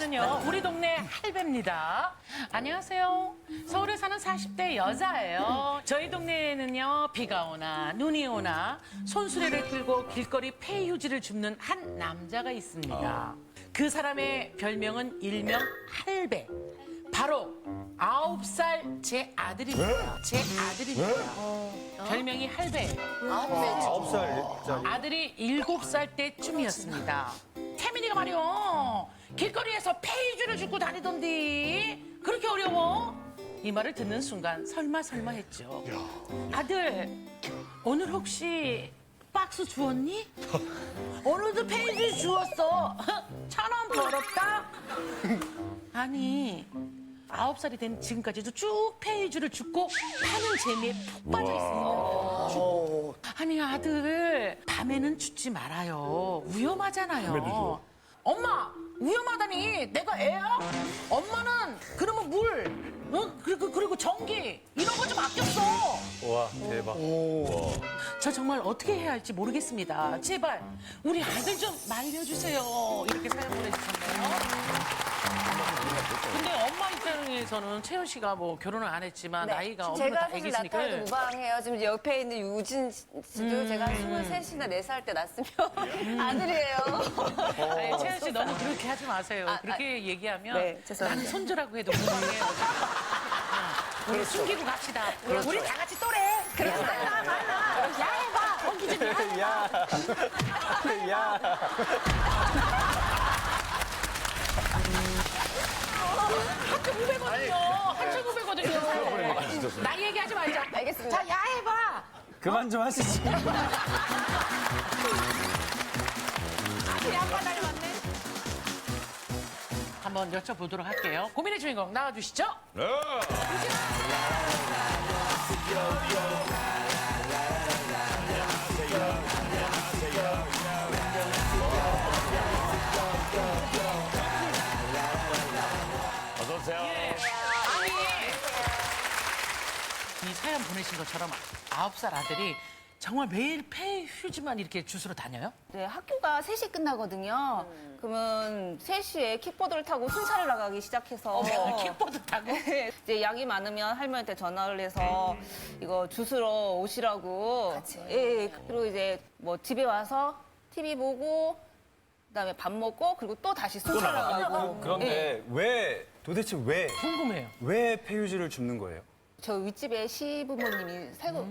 저는요 우리 동네 할배입니다. 안녕하세요. 서울에 사는 40대 여자예요. 저희 동네에는요 비가 오나 눈이 오나 손수레를 끌고 길거리 폐유지를 줍는 한 남자가 있습니다. 그 사람의 별명은 일명 할배. 바로 9살 제 아들입니다. 제 아들입니다. 별명이 할배예요. 9살짜리. 아들이 7살 때쯤이었습니다. 태민이가 말이요. 길거리에서 페이지를 줍고 다니던디. 그렇게 어려워? 이 말을 듣는 순간 설마 했죠. 아들, 오늘 혹시 박스 주웠니? 오늘도 페이지 주웠어. 1,000원 벌었다? 아니, 9살이 된 지금까지도 쭉 페이지를 줍고 파는 재미에 푹 빠져 있습니다. 아니 아들 밤에는 줍지 말아요. 위험하잖아요. 엄마 위험하다니 내가 애야? 엄마는 그러면 물, 그리고 전기 이런 거 좀 아껴 써. 와, 대박. 저 정말 어떻게 해야 할지 모르겠습니다. 제발 우리 아들 좀 말려주세요. 이렇게 사연 보내주셨네요. 근데 엄마 입장에서는 채연 씨가 뭐 결혼을 안 했지만 나이가 어느 제가 다 사실 애기시니까 낳다도 무방해요. 지금 옆에 있는 유진 씨도 제가 23이나 4살 때 낳았으면 아들이에요. 아니, 채연 씨 너무 그렇게 하지 마세요. 그렇게 얘기하면 네, 죄송합니다. 나는 손주라고 해도 무방해요. 우리 숨기고 갑시다. 우리 다 같이 또래. 그래서 말라. 야 해봐. 거기 좀 해봐. 야. 한쪽 500거든요. 한쪽 500거든요. 나 얘기하지 말자. 알겠습니다. 자, 야 해봐. 그만 좀 하시지. 우리 아빠 닮았네. 한번 여쭤보도록 할게요. 고민의 주인공 나와주시죠. 어서오세요. 아니, 이 사연 보내신 것처럼 9살 아들이 정말 매일 폐휴지만 이렇게 주스로 다녀요? 네, 학교가 3시 끝나거든요. 그러면 3시에 킥보드를 타고 순찰을 나가기 시작해서 킥보드 타고? 이제 약이 많으면 할머니한테 전화를 해서 이거 주스러 오시라고. 같이. 예, 그리고 이제 뭐 집에 와서 TV 보고 그다음에 밥 먹고 그리고 또 다시 순찰 나가고. 그런데 도대체 궁금해요. 왜 폐유지를 줍는 거예요? 저 윗집에 시부모님이 살고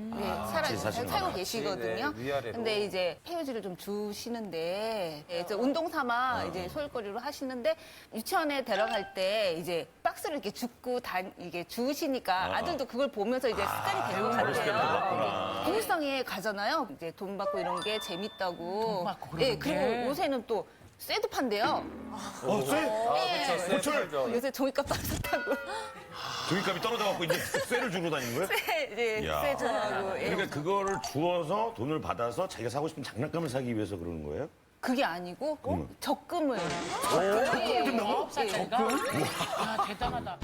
사시는구나. 살고 계시거든요. 네, 위아래로. 근데 이제 폐유지를 좀 주시는데 이제 운동 삼아 이제 소일거리로 하시는데 유치원에 데려갈 때 이제 박스를 이렇게 줍고 이게 주시니까 아들도 그걸 보면서 이제 습관이 된 것 같아요. 공유성에 가잖아요. 이제 돈 받고 이런 게 재밌다고. 돈 받고 그러는 예, 그리고 게. 요새는 또 쇠도 판대요. 쇠 고철. 요새 종이값 떨어졌다고. 종이값이 떨어져갖고 이제 쇠를 주고 다니는 거예요? 이제 야. 쇠 좋아하고. 예. 그러니까 그거를 주어서 돈을 받아서 자기가 사고 싶은 장난감을 사기 위해서 그러는 거예요? 그게 아니고 적금을. 적금을 든다고? 예. 9살짜리가? 아, 대단하다.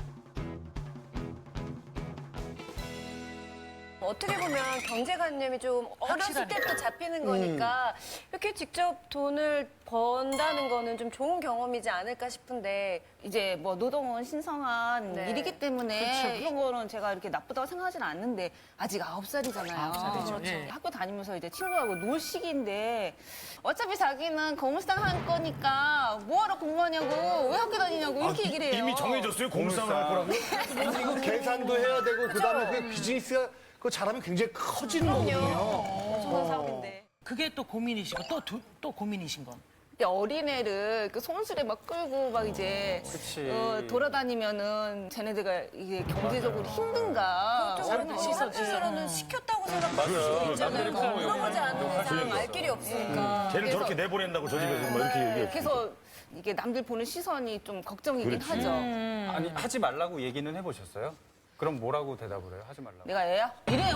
어떻게 보면 경제관념이 좀 어렸을 확실하니까. 때부터 잡히는 거니까 이렇게 직접 돈을 번다는 거는 좀 좋은 경험이지 않을까 싶은데 이제 뭐 노동은 신성한 네. 일이기 때문에 이런 거는 제가 이렇게 나쁘다고 생각하지는 않는데 아직 9살이잖아요. 9살이죠. 예. 학교 다니면서 이제 친구하고 놀 시기인데 어차피 자기는 공무상 할 거니까 뭐하러 공부하냐고 왜 학교 다니냐고 이렇게 얘기를 해요. 이미 정해졌어요? 공부상을 할 거라고요? 이거 계산도 해야 되고 그다음에 그 비즈니스가 그거 잘하면 굉장히 커지는 거거든요. 좋은 사업인데. 그게 또 고민이시고 또 고민이신 건? 근데 어린애를 그 손수레 막 끌고 막 이제 돌아다니면은 쟤네들가 이게 경제적으로 힘든가. 어른 시선으로는 시켰다고 생각할 수도 있잖아요. 물어보지 않는 이상 알 길이 없으니까. 걔를 저렇게 내보낸다고 저 집에서 뭐 이렇게 얘기해. 그래서 이게 남들 보는 시선이 좀 걱정이긴 그렇지. 하죠. 아니, 하지 말라고 얘기는 해보셨어요? 그럼 뭐라고 대답을 해요? 하지 말라고. 내가 애야? 이래요.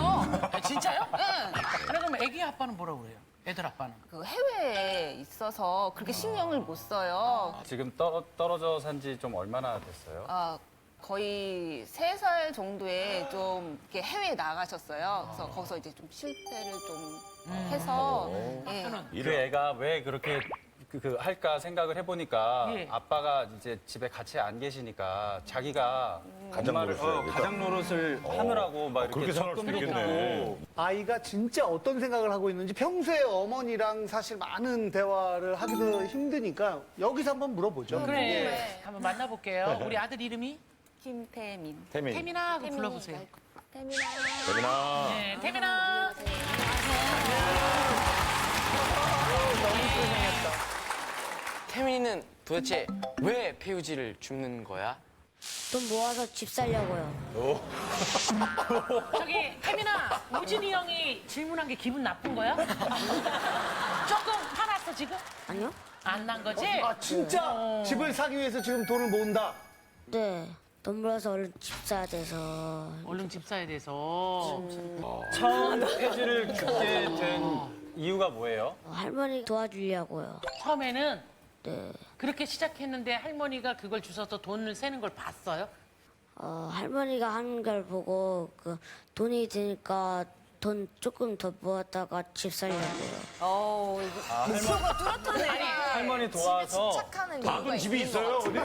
아, 진짜요? 네. 그럼 애기 아빠는 뭐라고 그래요? 애들 아빠는? 그 해외에 있어서 그렇게 신경을 못 써요. 지금 떨어져 산 지 좀 얼마나 됐어요? 아, 거의 3살 정도에 좀 이렇게 해외에 나가셨어요. 그래서 거기서 이제 좀 실패를 좀 해서 예. 그 애가 왜 그렇게 할까 생각을 해보니까 예. 아빠가 이제 집에 같이 안 계시니까 자기가 가장 엄마를 노릇을 해야겠다. 가장 노릇을 하느라고 막 그렇게 이렇게 생각할 수도 적금도 있겠네. 붓고 아이가 진짜 어떤 생각을 하고 있는지 평소에 어머니랑 사실 많은 대화를 하기도 힘드니까 여기서 한번 물어보죠. 그래. 한번 만나볼게요. 우리 아들 이름이 김태민. 태민. 태민아 하고 불러보세요. 태민아. 태민아. 네, 태민아. 태민이는 도대체 왜 폐유지를 줍는 거야? 돈 모아서 집 살려고요. 저기 태민아, 우진이 형이 질문한 게 기분 나쁜 거야? 조금 화났어 지금? 아니요? 안 난 거지? 아 진짜 집을 사기 위해서 지금 돈을 모은다. 네. 돈 모아서 얼른 집 사야 돼서. 얼른 집 사야 돼서. 처음 폐지를 줍게 된 이유가 뭐예요? 할머니 도와주려고요. 처음에는 네. 그렇게 시작했는데 할머니가 그걸 주셔서 돈을 세는 걸 봤어요? 할머니가 하는 걸 보고 돈이 드니까 돈 조금 더 모았다가 집 살려고요. 목표가 뚜렷하네. 할머니 도와서 작은 집이 있어요, 어디?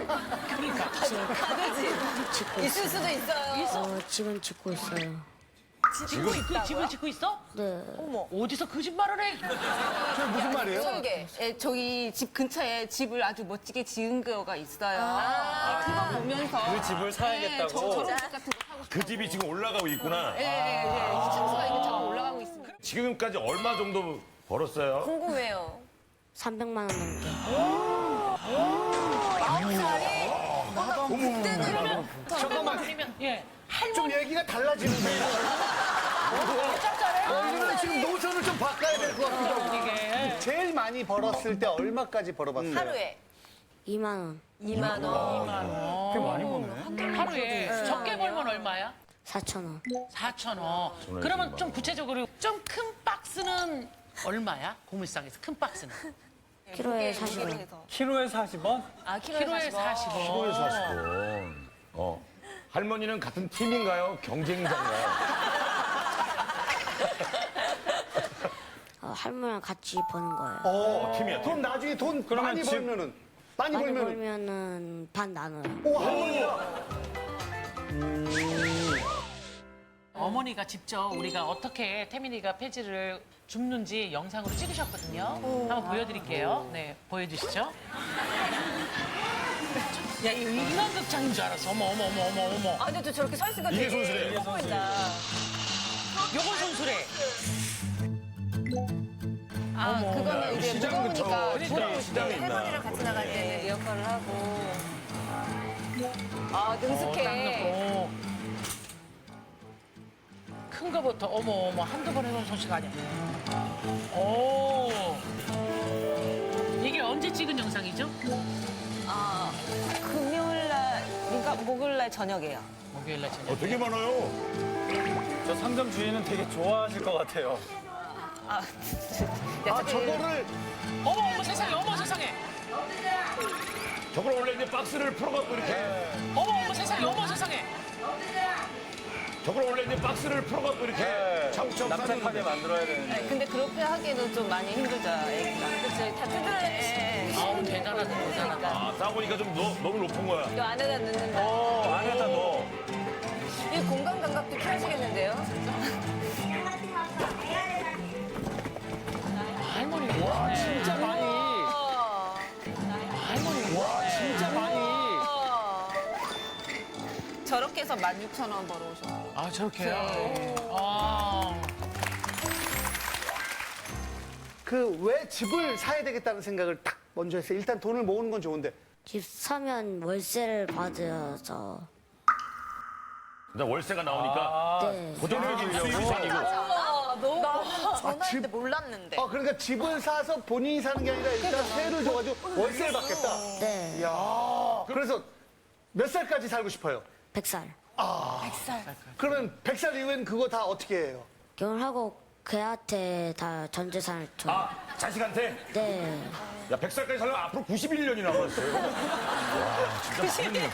있을 수도 있어요. 지금 짓고 있어요. 집을 짓고 있어? 네. 어디서 거짓말을 해? 저 무슨 말이에요? 설계. 예, 저희 집 근처에 집을 아주 멋지게 지은 거가 있어요. 그거 보면서 그 집을 사야겠다고. 저런 집 같은 거 사고 싶어요. 그 집이 지금 올라가고 있구나. 예. 층수가 이렇게 자꾸 올라가고 있습니다. 지금까지 얼마 정도 벌었어요? 궁금해요. 300만 원 넘게. 잠깐만 그러면 예. 좀 얘기가 달라지는데. 이거는 지금 노선을 좀 바꿔야 될 것 같기도 하고. 이게 제일 많이 벌었을 때 얼마까지 벌어봤어요? 하루에 2만 원. 2만 원. 꽤 많이 버네. 하루에 적게 벌면 얼마야? 4천 원. 4,000원. 그러면 좀 구체적으로 좀 큰 박스는 얼마야? 고물상에서 큰 박스는? 키로에 40원. 키로에 40원? 아, 키로에 40원. 키로에 40원. 할머니는 같은 팀인가요? 경쟁자인가요? 할머니랑 같이 버는 거예요. 팀이야, 팀. 그럼 나중에 돈 그러면 많이 집- 벌면은 많이 많이 벌면은 벌면은 반 나눠요. 오 할머니가 어머니가 직접 우리가 어떻게 태민이가 폐지를 줍는지 영상으로 찍으셨거든요. 한번 보여드릴게요. 네, 보여주시죠. 야, 이거 인간극장인 줄 알았어. 어머. 아, 근데 또 저렇게 서 있으니까 이게 되게 손수레. 커 보인다. 요건 손수레. 그거는 이제 시장 근처 무거우니까 시장에 있나? 할머니랑 같이 나갈 때는 이 역할을 하고. 아, 능숙해. 큰 거부터 어머 한두 번 해본 솜씨가 아니야. 오. 이게 언제 찍은 영상이죠? 금요일 날, 그러니까 목요일 날 저녁이에요. 목요일 날 저녁. 되게 많아요. 저 상점 주인은 되게 좋아하실 것 같아요. 아 저거를 어머 세상에 어머 세상에. 저걸 원래 이제 박스를 풀어갖고 이렇게. 어머 세상에 어머 세상에. 저걸 원래 이제 박스를 풀어갖고 이렇게. 차곡차곡 납작하게 싸는데. 만들어야 되는데. 근데 그렇게 하기에는 좀 많이 힘들죠, 애기가. 그치, 다 뜯어내. 아우 대단하다. 아, 싸보니까 좀 너무 높은 거야. 이 안에다 넣는다. 안에다 넣어. 이 공간 감각도 필요하시겠는데요? 할머니 와 진짜 많이. 할머니 와 진짜 많이. 저렇게 해서 16,000원 벌어오셨어요. 아 저렇게요. 아. 그 왜 집을 사야 되겠다는 생각을 딱 먼저 했어요. 일단 돈을 모으는 건 좋은데 집 사면 월세를 받아서. 이제 월세가 나오니까 네. 고정적인 수입이 생기고. 전화할 때 몰랐는데. 그러니까 집을 사서 본인이 사는 게 아니라 일단 세를 줘가지고 월세를 받겠다. 네. 야 그래서 몇 살까지 살고 싶어요? 100살. 그러면 100살 이후엔 그거 다 어떻게 해요? 결혼하고 걔한테 다 전 재산을 줘요. 아, 자식한테? 네. 야, 100살까지 살려면 앞으로 91년이 남았어요. 와, 진짜 많은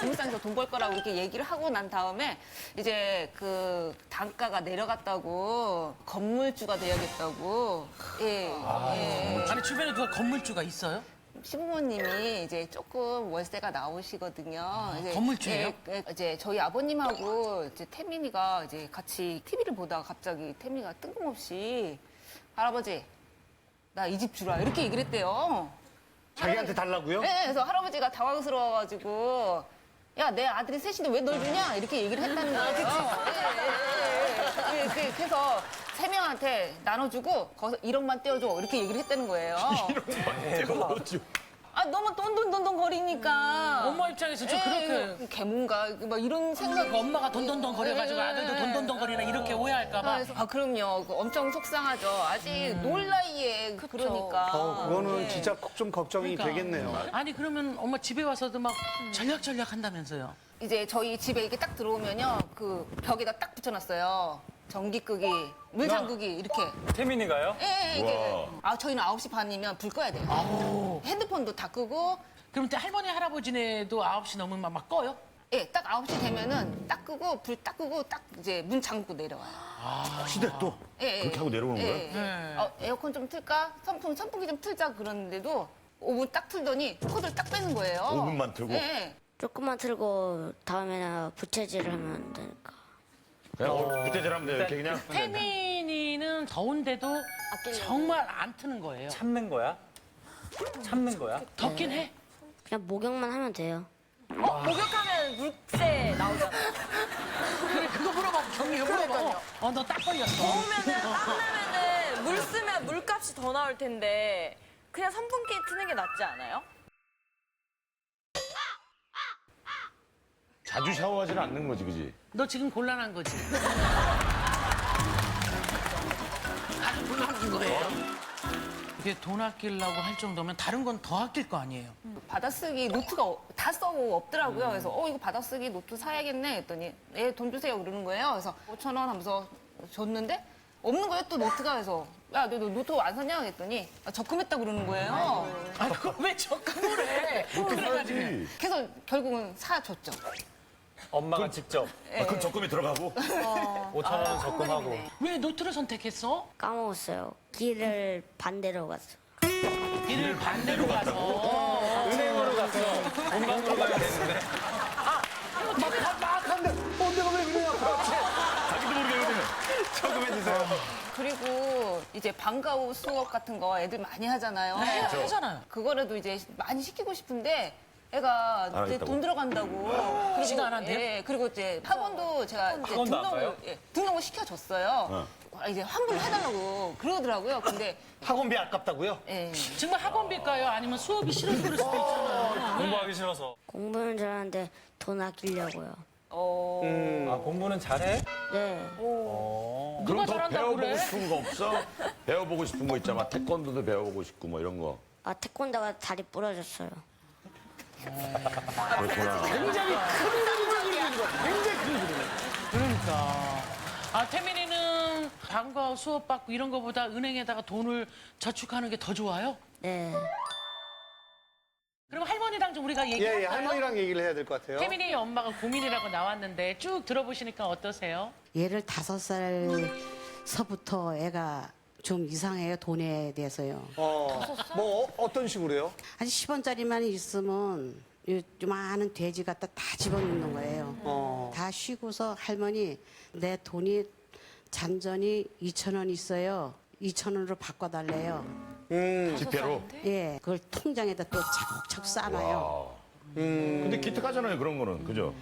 주물상에서 돈 벌 거라고 이렇게 얘기를 하고 난 다음에 이제 그 단가가 내려갔다고 건물주가 돼야겠다고. 예. 예. 아니 주변에 누가 건물주가 있어요? 시부모님이 이제 조금 월세가 나오시거든요. 이제, 건물주예요? 이제 저희 아버님하고 이제 태민이가 이제 같이 TV를 보다가 갑자기 태민이가 뜬금없이 할아버지 나 이 집 주라 이렇게 얘기를 했대요. 자기한테 달라고요? 네, 그래서 할아버지가 당황스러워가지고 야, 내 아들이 셋인데 왜 널 주냐? 이렇게 얘기를 했다는 거예요. 그래서 세 명한테 나눠주고 거기서 1억만 떼어줘 이렇게 얘기를 했다는 거예요. 아, 너무 돈돈 거리니까. 엄마 입장에서 좀 그렇게 개뭔가 막 이런 생각. 엄마가 돈돈돈 거려가지고 아들도 돈돈돈 거리나 이렇게 오해할까봐. 그래서 그럼요. 엄청 속상하죠. 아직 놀 나이에 그러니까. 그거는 진짜 좀 걱정이 그러니까. 되겠네요. 아니 그러면 엄마 집에 와서도 막 전략 한다면서요? 이제 저희 집에 이렇게 딱 들어오면요. 그 벽에다 딱 붙여놨어요. 전기 끄기, 물 잠그기 이렇게. 태민이가요? 예, 이게. 우와. 아, 저희는 9시 반이면 불 꺼야 돼요. 핸드폰도 다 끄고, 그럼 때 할머니 할아버지네도 9시 넘으면 막 꺼요? 예, 딱 9시 되면은 딱 끄고, 불 딱 끄고, 딱 이제 문 잠그고 내려와요. 시대 또 예, 그렇게 하고 내려오는 거예요? 네. 에어컨 좀 틀까? 선풍기 좀 틀자 그러는데도 5분 딱 틀더니 코드를 딱 빼는 거예요. 5분만 틀고? 예. 조금만 틀고 다음에는 부채질을 하면 되니까. 그냥 부채질하면 돼요. 이렇게 그냥. 태민이는 더운데도 정말 안 트는 거예요. 참는 거야? 참는 거야? 덥긴 해. 그냥 목욕만 하면 돼요. 목욕하면 물세 나오잖아. 그래 그거 물어봐 경리가 물어봐. 너 딱 걸렸어. 더우면은 땀나면은 물 쓰면 물값이 더 나올 텐데 그냥 선풍기 트는 게 낫지 않아요? 자주 샤워하지는 않는 거지, 그지? 너 지금 곤란한 거지. 아주 곤란한 거예요. 이게 돈 아끼려고 할 정도면 다른 건 더 아낄 거 아니에요. 받아쓰기 노트가 다 써고 없더라고요. 그래서 이거 받아쓰기 노트 사야겠네 했더니 돈 주세요 그러는 거예요. 그래서 5,000원 하면서 줬는데 없는 거예요 또 노트가. 그래서 야, 너 노트 안 샀냐 했더니 적금했다 그러는 거예요. 아 그걸 왜 적금을 해? 그래가지고 그래서 결국은 사줬죠. 엄마가 직접 그럼 적금이 들어가고? 5,000원 적금하고. 왜 노트를 선택했어? 까먹었어요. 길을 반대로 갔어. 길을 반대로 가서. 은행으로 갔어. 본방으로 가야 되는데. 막 한데 내가 왜 그래요? 자기도 모르게 그러면. 적금해주세요. 그리고 이제 방과 후 수업 같은 거 애들 많이 하잖아요. 네, 하잖아요. 그거라도 이제 많이 시키고 싶은데 애가 안 이제 하겠다고? 돈 들어간다고. 그리고, 지가 안 한대요? 예, 그리고 이제 학원도 제가 이제 학원도 안 가요? 등록을 시켜줬어요. 이제 환불을 해달라고 그러더라고요. 근데 학원비 아깝다고요? 예. 정말 학원비일까요? 아니면 수업이 싫어서 그럴 수도 있잖아요. 공부하기 싫어서. 공부는 잘하는데 돈 아끼려고요. 아, 공부는 잘해? 네. 그럼 누가 더 잘한다고 배워보고 그래? 싶은 거 없어? 배워보고 싶은 거 있잖아. 태권도도 배워보고 싶고 뭐 이런 거. 아, 태권도가 다리 부러졌어요. 그렇구나. 굉장히 큰 그러니까. 아, 태민이는 방과 수업 받고 이런 거보다 은행에다가 돈을 저축하는 게 더 좋아요? 네. 그럼 할머니랑 좀 우리가 예, 얘기할까요? 예, 할머니랑 얘기를 해야 될 것 같아요. 태민이 엄마가 고민이라고 나왔는데 쭉 들어보시니까 어떠세요? 얘를 5살서부터 애가 좀 이상해요, 돈에 대해서요. 뭐 어떤 식으로요? 한 10원짜리만 있으면 요만한 돼지 갖다 다 집어넣는 거예요. 다 쉬고서 할머니 내 돈이 잔전이 2,000원 있어요. 2,000원으로 바꿔달래요. 지폐로. 예, 그걸 통장에다 또 차곡차곡 쌓아놔요. 근데 기특하잖아요, 그런 거는. 그죠?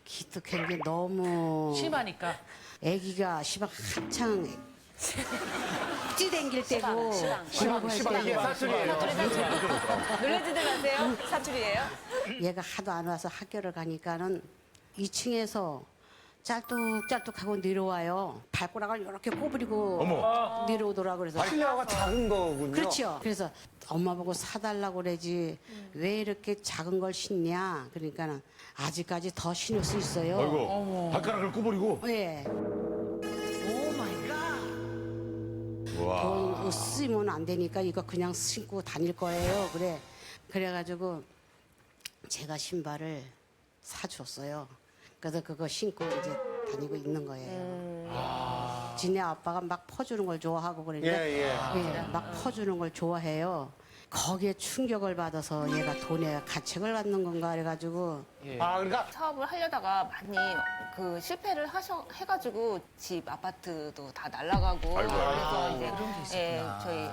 기특한 게 너무 심하니까. 애기가 시방 한창 찌댕길 때고 시방 할 이게 때고 사실이에요. 놀라지들 마세요. 사투리예요? 얘가 하도 안 와서 학교를 가니까는 2층에서 짤뚝짤뚝하고 내려와요. 발가락을 이렇게 꼬부리고 내려오더라고. 그래서 실내화가 작은 거군요. 그렇죠. 그래서 엄마 보고 사달라고 그러지 왜 이렇게 작은 걸 신냐. 그러니까는 아직까지 더 신을 수 있어요. 아이고, 발가락을 구부리고. 예. 와. 돈 쓰면 안 되니까 이거 그냥 신고 다닐 거예요. 그래가지고 제가 신발을 사줬어요. 그래서 그거 신고 이제 다니고 있는 거예요. 지네 아빠가 막 퍼주는 걸 좋아하고 그러는데 예, 막 퍼주는 걸 좋아해요. 거기에 충격을 받아서 얘가 돈에 가책을 받는 건가 그래가지고 아, 그러니까 사업을 하려다가 많이 그 실패를 해가지고 집 아파트도 다 날라가고 그래서 이제 예, 저희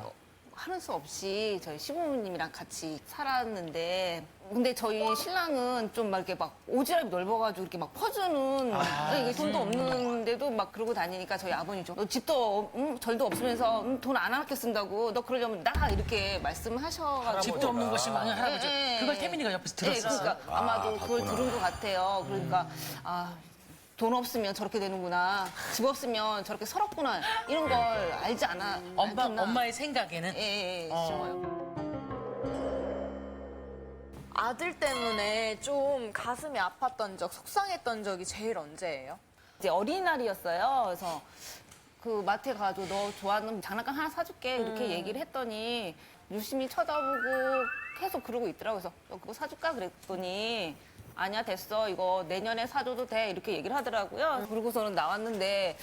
하는 수 없이 저희 시부모님이랑 같이 살았는데 근데 저희 신랑은 좀 막 이렇게 막 오지랖이 넓어가지고 이렇게 막 퍼주는 이게 돈도 없는데도 막 그러고 다니니까 저희 아버님 좀 너 집도 절도 없으면서 돈 안 아껴 쓴다고 너 그러려면 나 이렇게 말씀하셔가지고 집도 없는 것이 많은 할아버지. 예, 예, 그걸 예. 태민이가 옆에서 네, 들었었어요. 그러니까 아마도 그걸 들은 것 같아요. 그러니까 돈 없으면 저렇게 되는구나. 집 없으면 저렇게 서럽구나. 이런 걸 알지 않았나. 엄마의 생각에는 예, 싶어요. 아들 때문에 좀 가슴이 아팠던 적, 속상했던 적이 제일 언제예요? 이제 어린이날이었어요. 그래서 그 마트에 가가지고 너 좋아하는 장난감 하나 사줄게. 이렇게 얘기를 했더니 유심히 쳐다보고 계속 그러고 있더라고요. 그래서 너 그거 사줄까? 그랬더니 아니야 됐어 이거 내년에 사줘도 돼 이렇게 얘기를 하더라고요. 그러고서는 나왔는데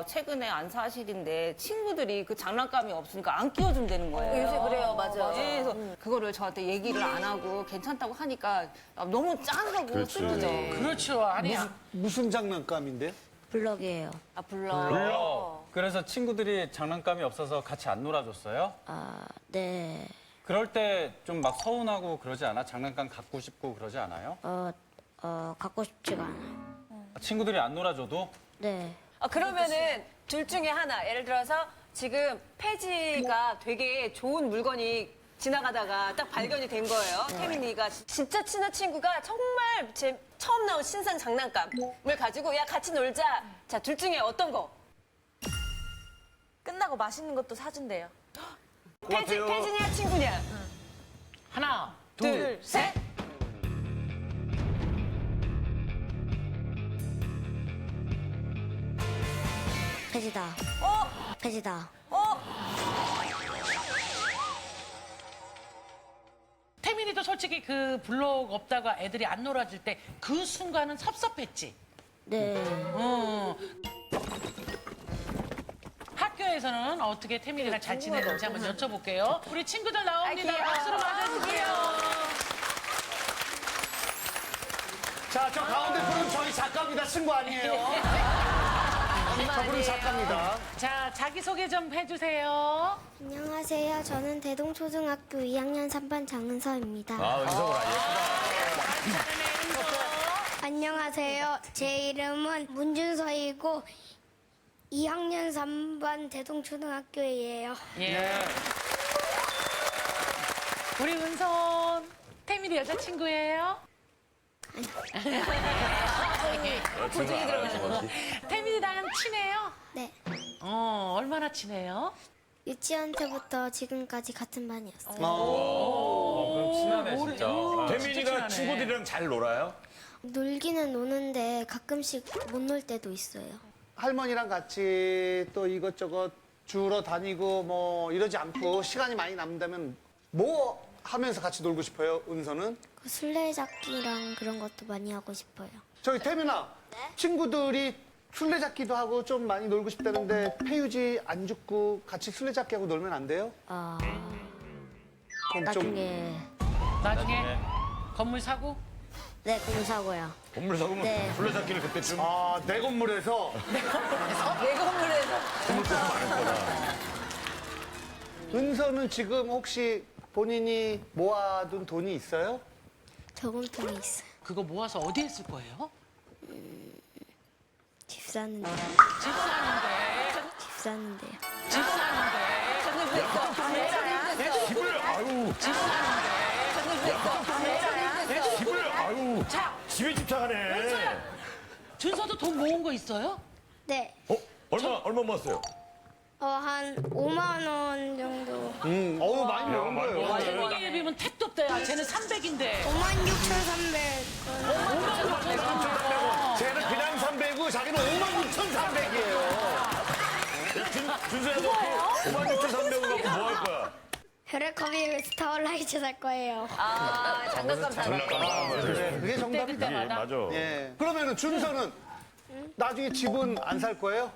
최근에 안 사실인데 친구들이 그 장난감이 없으니까 안 끼워준다는 거예요. 요새 그래요, 맞아요. 네, 그래서 그거를 저한테 얘기를 안 하고 괜찮다고 하니까 너무 짠하고 슬프죠. 그렇죠. 아니 무슨 장난감인데요? 블럭이에요. 아 불러. 그래서 친구들이 장난감이 없어서 같이 안 놀아줬어요? 아, 네. 그럴 때 좀 막 서운하고 그러지 않아? 장난감 갖고 싶고 그러지 않아요? 갖고 싶지가 않아요. 친구들이 안 놀아줘도? 네. 그러면은 둘 중에 하나. 예를 들어서 지금 폐지가 되게 좋은 물건이 지나가다가 딱 발견이 된 거예요. 태민이가 진짜 친한 친구가 정말 제 처음 나온 신상 장난감을 가지고 야 같이 놀자. 자, 둘 중에 어떤 거? 끝나고 맛있는 것도 사준대요. 태진이야 친구냐? 하나, 둘, 셋. 폐지다. 폐지다. 태민이도 솔직히 그 블록 없다고 애들이 안 놀아줄 때 그 순간은 섭섭했지. 네. 학교에서는 어떻게 태민이랑 잘 지내는지 한번 여쭤볼게요. 우리 친구들 나옵니다. 박수로 맞아주세요. 자, 저 가운데 분은 저희 작가입니다. 친구 아니에요. 저분은 작가입니다. 자, 자기소개 좀 해주세요. 안녕하세요. 저는 대동초등학교 2학년 3반 장은서입니다. 은서구나. 안녕하세요. 제 이름은 문준서이고 2학년 3반 대동초등학교예요. 예. 우리 은선, 태민이 여자친구예요? 고정이 들어가는 태민이랑 친해요? 네. 얼마나 친해요? 유치원 때부터 지금까지 같은 반이었어요. 그럼 친하네, 진짜. 태민이가 친구들이랑 잘 놀아요? 놀기는 노는데 가끔씩 못 놀 때도 있어요. 할머니랑 같이 또 이것저것 주러 다니고 뭐 이러지 않고 시간이 많이 남다면 뭐 하면서 같이 놀고 싶어요, 은서는? 그 술래잡기랑 그런 것도 많이 하고 싶어요. 저희 태민아, 친구들이 술래잡기도 하고 좀 많이 놀고 싶다는데 폐유지 안 죽고 같이 술래잡기 하고 놀면 안 돼요? 그럼 좀 나중에 건물 사고? 네, 공사고요. 건물 사고면 네. 술래잡기를 그때쯤 내 건물에서 내 건물에서. 은서는 지금 혹시 본인이 모아둔 돈이 있어요? 저금통이 있어요. 그거 모아서 어디에 쓸 거예요? 집 사는데. 집 사는데. 집 사는데요. 집 사는데. 자, 집에 집착하네. 준서도 돈 모은 거 있어요? 네. 얼마 모았어요? 한 5만 원 정도. 어우, 많이 모은 거예요. 태민이에 비하면 택도 없다. 야, 쟤는 300인데. 56,300. 쟤는 그냥 300이고 자기는 56,300이에요. 준서야, 너 56,300원 갖고 뭐 할 거야? 혈액컵이 스타일라이트 살 거예요. 아, 장난감 사는 거. 그게 정답이다. 그때 예, 맞아. 예. 그러면은 준서는 나중에 집은 안 살 거예요?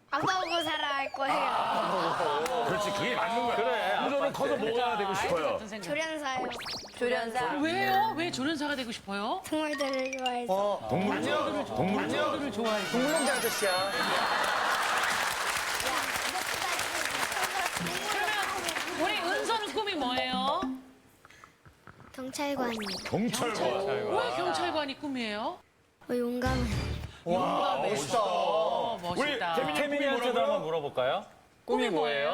아빠 보고 살아 할 거예요. 그렇지, 그게 맞는 거야. 그래. 은서는 커서 뭐가 되고 싶어요? 조련사요. 조련사. 왜요? 왜 조련사가 되고 싶어요? 동물들을 좋아해서. 동물 동물들을 좋아해. 동물농장 아저씨야. 우리 은서는 꿈이 뭐예요? 경찰관이. 경찰관. 왜 경찰관이 꿈이에요? 용감해. 와, 멋있다. 멋있다. 우리 태민이한테도 한번 물어볼까요? 꿈이 뭐예요?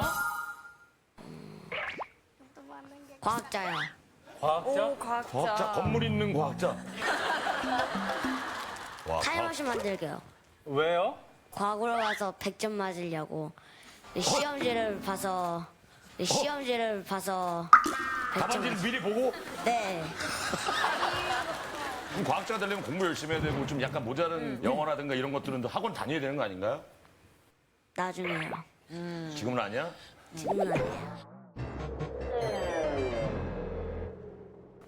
과학자요. 과학자? 과학자, 건물 있는 과학자. 와, 타임머신 만들게요. 왜요? 과거로 가서 100점 맞으려고. 시험지를 봐서 100점. 답안지를 미리 보고 네. 그럼 과학자가 되려면 공부 열심히 해야 되고 좀 약간 모자른 영어라든가 이런 것들은 또 학원 다녀야 되는 거 아닌가요? 나중에요. 지금은 아니야? 지금은 아니에요.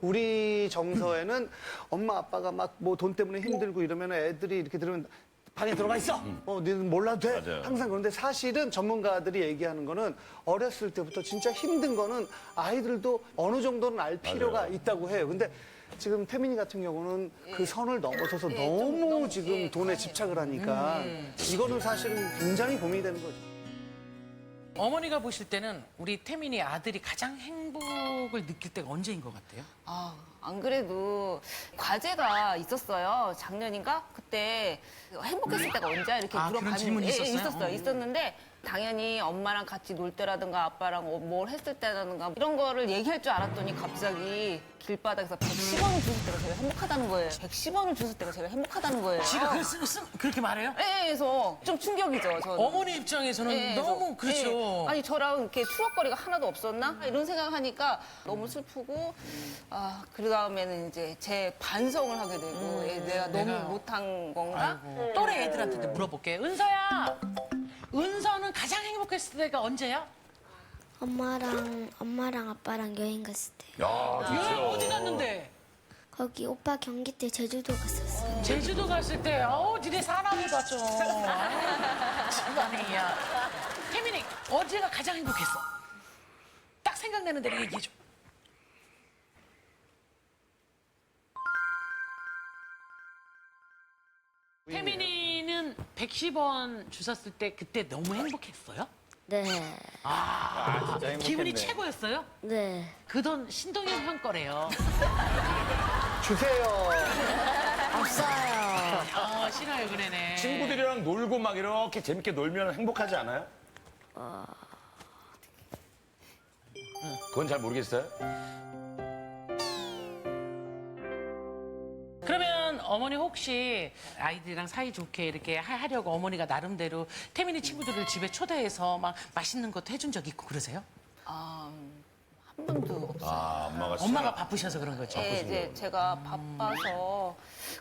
우리 정서에는 엄마 아빠가 막 뭐 돈 때문에 힘들고 이러면 애들이 이렇게 들으면 방에 들어가 있어. 너는 몰라도 돼. 맞아요. 항상 그런데 사실은 전문가들이 얘기하는 거는 어렸을 때부터 진짜 힘든 거는 아이들도 어느 정도는 알 필요가 있다고 해요. 근데 지금 태민이 같은 경우는 그 선을 넘어서서 너무 지금 돈에 집착을 하니까 이거는 사실은 굉장히 고민이 되는 거죠. 어머니가 보실 때는 우리 태민이 아들이 가장 행복을 느낄 때가 언제인 것 같아요? 안 그래도 과제가 있었어요. 작년인가? 그때 행복했을 때가 언제야? 이렇게 그런 물어봤는데. 질문이 있었어요? 있었는데 당연히 엄마랑 같이 놀 때라든가 아빠랑 뭘 했을 때라든가 이런 거를 얘기할 줄 알았더니 갑자기 길바닥에서 110원을 줬을 때가 제일 행복하다는 거예요. 110원을 줬을 때가 제일 행복하다는 거예요. 지가 그렇게 말해요? 예, 그래서 좀 충격이죠, 저는. 어머니 입장에서는 예, 너무 그래서, 그렇죠. 예. 아니 저랑 이렇게 추억거리가 하나도 없었나 이런 생각하니까 너무 슬프고 그 다음에는 이제 제 반성을 하게 되고 내가 너무 못한 건가? 또래 애들한테도 물어볼게. 은서야, 은서는 가장 행복했을 때가 언제야? 엄마랑 아빠랑 여행 갔을 때. 야, 여행 어디 갔는데? 거기 오빠 경기 때 제주도 갔었어요. 제주도 갔을 때, 니네 사람을 봤죠. 집안이야. 태민이, 어제가 가장 행복했어. 딱 생각나는 대로 얘기해줘. 태민이는 110원 주셨을 때 그때 너무 행복했어요? 네. 진짜 행복했네. 기분이 최고였어요? 네. 그 돈 신동엽 형 거래요. 주세요. 없어요. 싫어요, 그래네. 친구들이랑 놀고 막 이렇게 재밌게 놀면 행복하지 않아요? 그건 잘 모르겠어요. 그러면 어머니 혹시 아이들이랑 사이좋게 이렇게 하려고 어머니가 나름대로 태민이 친구들을 집에 초대해서 막 맛있는 것도 해준 적 있고 그러세요? 한 번도 없어요. 엄마가 바쁘셔서 그런 거죠? 예, 이제 제가 바빠서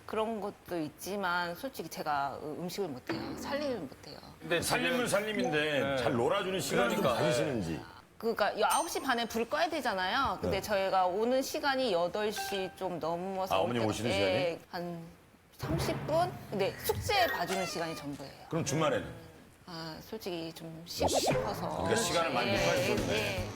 그런 것도 있지만 솔직히 제가 음식을 못해요. 살림을 못해요. 근데 살림은 살림인데 잘 놀아주는 시간이 좀 가지시는지. 그러니까 9시 반에 불 꺼야 되잖아요. 근데 저희가 오는 시간이 8시 좀 넘어서 어머님 올 오시는 때 한 30분? 근데 숙제 봐주는 시간이 전부예요. 그럼 주말에는? 솔직히 좀 쉬고 싶어서. 그러니까 시간을 많이 못 가지셨네.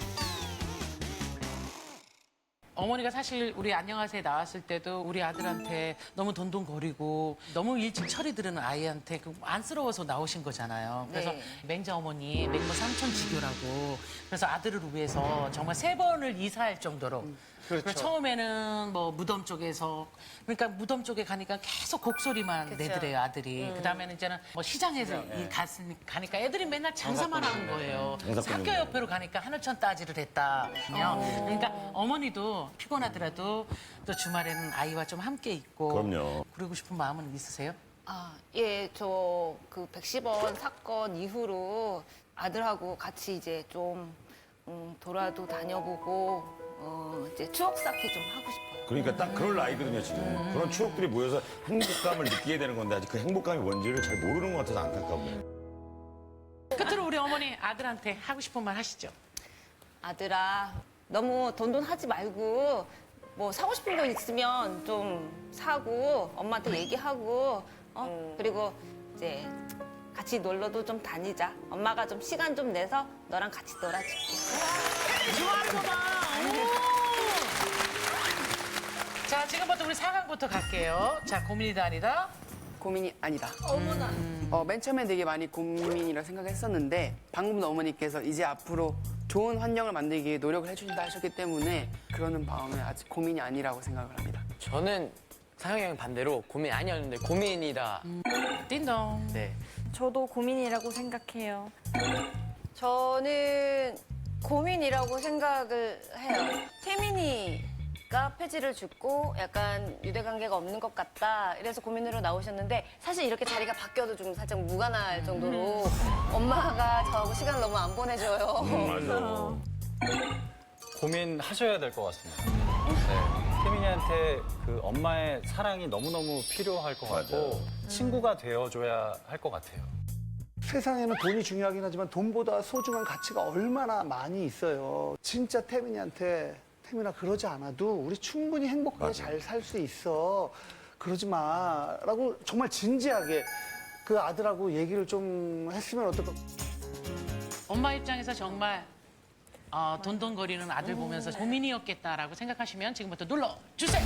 어머니가 사실 우리 안녕하세요 나왔을 때도 우리 아들한테 너무 돈돈거리고 너무 일찍 철이 들은 아이한테 안쓰러워서 나오신 거잖아요. 그래서 네. 맹자 어머니 맹모 삼촌 지교라고 그래서 아들을 위해서 정말 3번을 이사할 정도로 그래서 처음에는 뭐 무덤 쪽에서 그러니까 무덤 쪽에 가니까 계속 곡소리만 내더래요 아들이. 그다음에는 이제는 뭐 시장에서 가니까 애들이 맨날 장사만 하는 거예요. 학교 옆으로 가니까 하늘천 따지를 했다. 그러니까 어머니도 피곤하더라도 또 주말에는 아이와 좀 함께 있고 그럼요. 그러고 싶은 마음은 있으세요? 예, 저 그 110원 사건 이후로 아들하고 같이 이제 좀 돌아도 다녀보고 이제 추억 쌓기 좀 하고 싶어요. 그러니까 딱 그럴 나이거든요, 지금. 그런 추억들이 모여서 행복감을 느끼게 되는 건데 아직 그 행복감이 뭔지를 잘 모르는 것 같아서 안타까워요. 끝으로 우리 어머니 아들한테 하고 싶은 말 하시죠. 아들아, 너무 돈돈하지 말고 뭐 사고 싶은 거 있으면 좀 사고 엄마한테 얘기하고 그리고 이제 같이 놀러도 좀 다니자. 엄마가 좀 시간 좀 내서 너랑 같이 놀아줄게. 좋아하는 거 봐. 자, 지금부터 우리 4강부터 갈게요. 자, 고민이다 아니다. 고민이 아니다. 어머나. 맨 처음엔 되게 많이 고민이라 생각했었는데 방금 어머니께서 이제 앞으로 좋은 환경을 만들기 위해 노력을 해주신다 하셨기 때문에 그러는 마음에 아직 고민이 아니라고 생각을 합니다. 저는 상영이 형 반대로 고민 아니었는데 고민이다. 띵동. 네. 저도 고민이라고 생각해요. 저는 고민이라고 생각을 해요. 태민이가 폐지를 줍고 약간 유대관계가 없는 것 같다. 이래서 고민으로 나오셨는데 사실 이렇게 자리가 바뀌어도 좀 살짝 무관할 정도로 엄마가 저하고 시간을 너무 안 보내줘요. 맞아. 고민하셔야 될 것 같습니다. 네. 태민이한테 그 엄마의 사랑이 너무너무 필요할 것 같고 친구가 되어줘야 할 것 같아요. 세상에는 돈이 중요하긴 하지만 돈보다 소중한 가치가 얼마나 많이 있어요. 진짜 태민이한테 태민아 그러지 않아도 우리 충분히 행복하게 잘 살 수 있어. 그러지 마라고 정말 진지하게 그 아들하고 얘기를 좀 했으면 어떨까. 엄마 입장에서 정말 돈돈거리는 아들 보면서 고민이었겠다라고 생각하시면 지금부터 눌러주세요.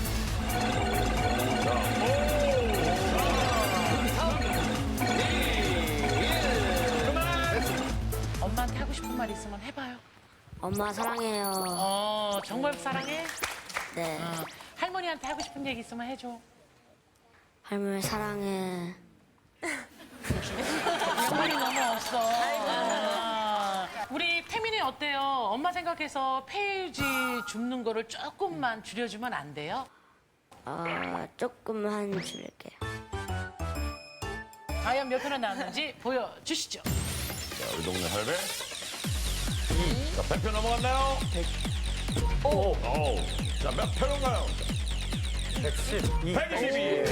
엄마한테 하고 싶은 말 있으면 해봐요. 엄마 사랑해요. 정말 사랑해? 네. 할머니한테 하고 싶은 얘기 있으면 해줘. 할머니 사랑해. 할머니 너무 없어. 우리 태민이 어때요? 엄마 생각해서 폐유지 줍는 거를 조금만 줄여주면 안 돼요? 조금만 줄일게요. 과연 몇 표나 나왔는지 보여주시죠. 자, 우리 동네 할배. 자, 100표 넘어갔나요? 100. 오. 자, 몇 표인가요? 112. 122.